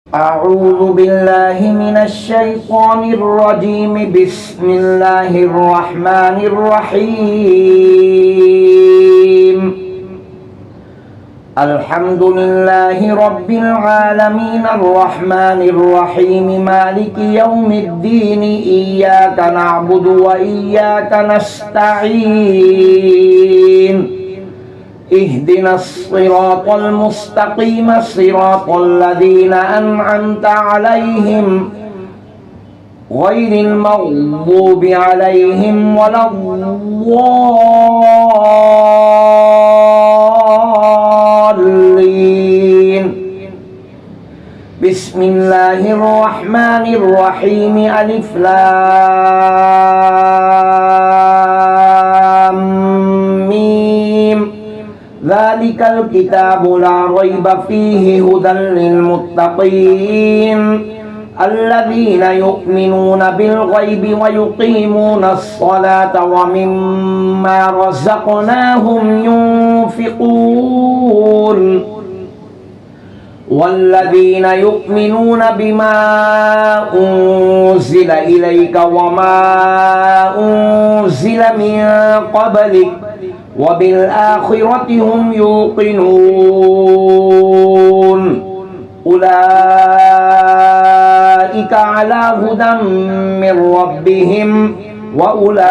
أعوذ بالله من الشيطان الرجيم. بسم الله الرحمن الرحيم. الحمد لله رب العالمين الرحمن الرحيم مالك يوم الدين. إياك نعبد وإياك نستعين. اهدنا الصراط المستقيم صراط الذين أنعمت عليهم غير المغضوب عليهم ولا الضالين. بسم الله الرحمن الرحيم. ألف لام ميم. ذلك الكتاب لا ريب فيه هدى للمتقين الذين يؤمنون بالغيب ويقيمون الصلاة ومما رزقناهم ينفقون والذين يؤمنون بما أنزل إليك وما أنزل من قبلك وبالآخرة هم يوقنون أولئك على هدى من ربهم وأولئك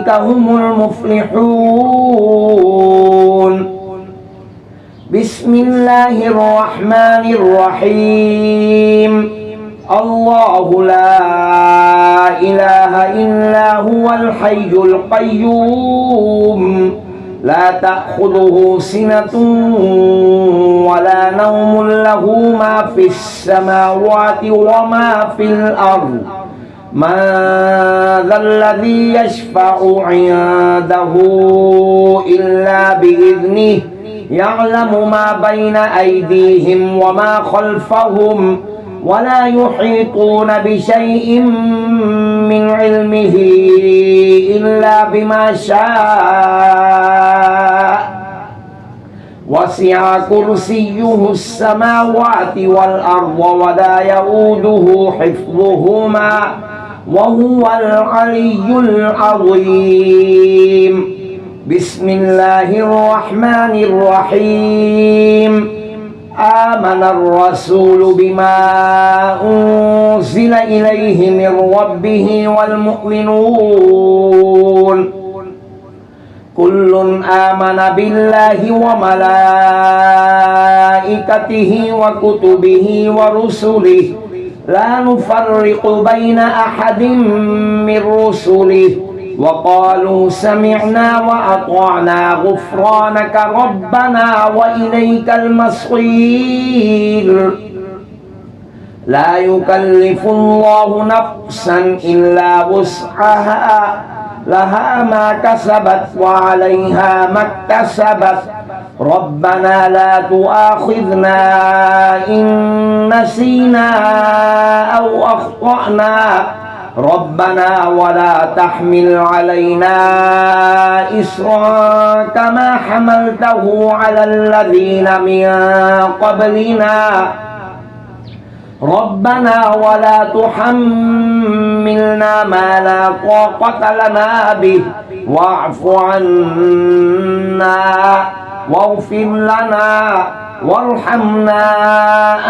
هم المفلحون. بسم الله الرحمن الرحيم. الله لا إله إلا هو الحي القيوم لا تأخذه سنة ولا نوم له ما في السماوات وما في الأرض. من ذا الذي يشفع عنده إلا بإذنه يعلم ما بين أيديهم وما خلفهم ولا يحيطون بشيء من علمه إلا بما شاء وسع كرسيه السماوات والأرض ولا يؤوده حفظهما وهو العلي العظيم. بسم الله الرحمن الرحيم. آمن الرسول بما أنزل إليه من ربه والمؤمنون كل آمن بالله وملائكته وكتبه ورسله لا نفرق بين أحد من رسله وقالوا سمعنا وأطعنا غفرانك ربنا وإليك المصير. لا يكلف الله نفسا إلا وسعها لها ما كسبت وعليها ما اكتسبت. ربنا لا تؤاخذنا إن نسينا أو أخطأنا ربنا ولا تحمل علينا إصرا كما حملته على الذين من قبلنا ربنا ولا تحملنا ما لا طاقة لنا به واعف عنا واغفر لنا وارحمنا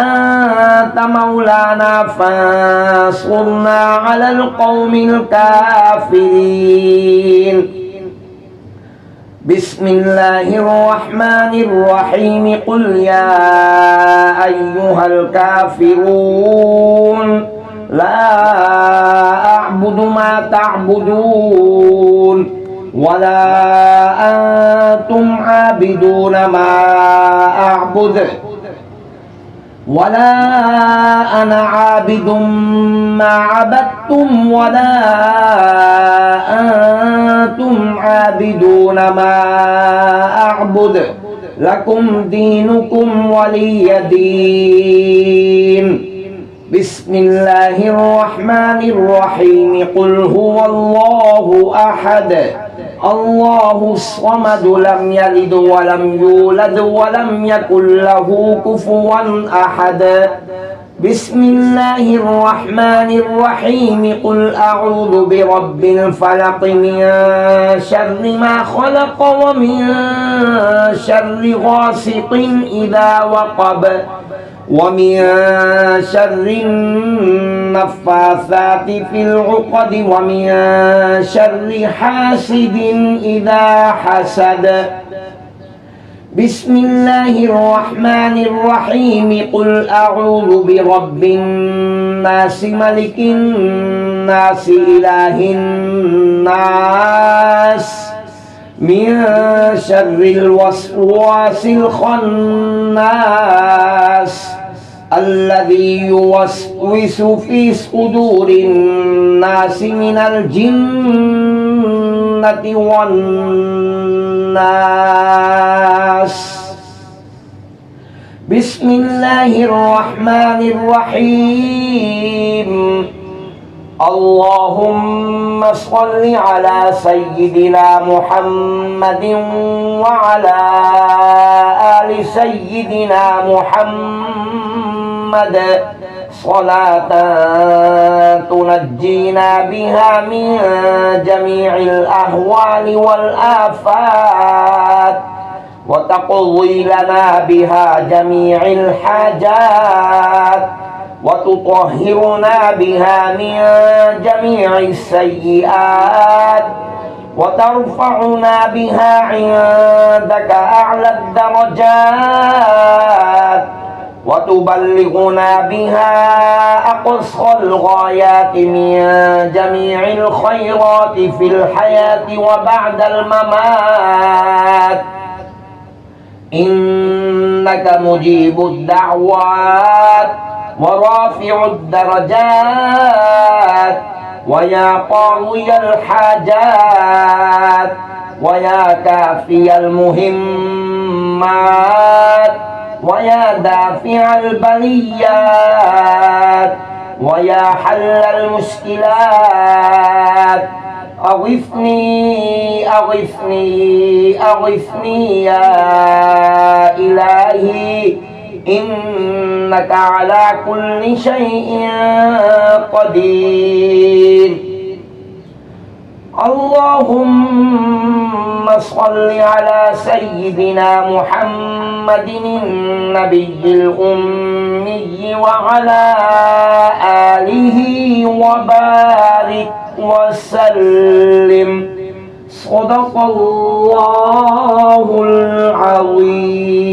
أنت مولانا فانصرنا على القوم الكافرين. بسم الله الرحمن الرحيم. قل يا أيها الكافرون لا أعبد ما تعبدون ولا أنتم عابدون ما أعبد ولا أنا عابد ما عبدتم ولا أنتم عابدون ما أعبد لكم دينكم ولي دين. بسم الله الرحمن الرحيم. قل هو الله أحد الله الصمد لم يلد ولم يولد ولم يكن له كفوا أحد بسم الله الرحمن الرحيم قل أعوذ برب الفلق من شر ما خلق ومن شر غاسق إذا وقب ومن شر النفاثات في العقد ومن شر حاسد إذا حسد بسم الله الرحمن الرحيم قل أعوذ برب الناس ملك الناس إله الناس من شر الوسواس الخناس الذي يوسوس في صدور الناس من الجنة والناس بسم الله الرحمن الرحيم اللهم صل على سيدنا محمد وعلى آل سيدنا محمد صلاة تنجينا بها من جميع الأهوال والآفات وتقضي لنا بها جميع الحاجات وتطهرنا بها من جميع السيئات وترفعنا بها عندك أعلى الدرجات وتبلغنا بها أقصى الغايات من جميع الخيرات في الحياة وبعد الممات إنك مجيب الدعوات ورافع الدرجات ويا قاضي الحاجات ويا كافي المهمات ويا دافع البليات ويا حل المشكلات أغثني أغثني أغثني يا إلهي إنك على كل شيء قدير اللهم صل على سيدنا محمد النبي الأمي وعلى آله وبارك وسلم صدق الله العظيم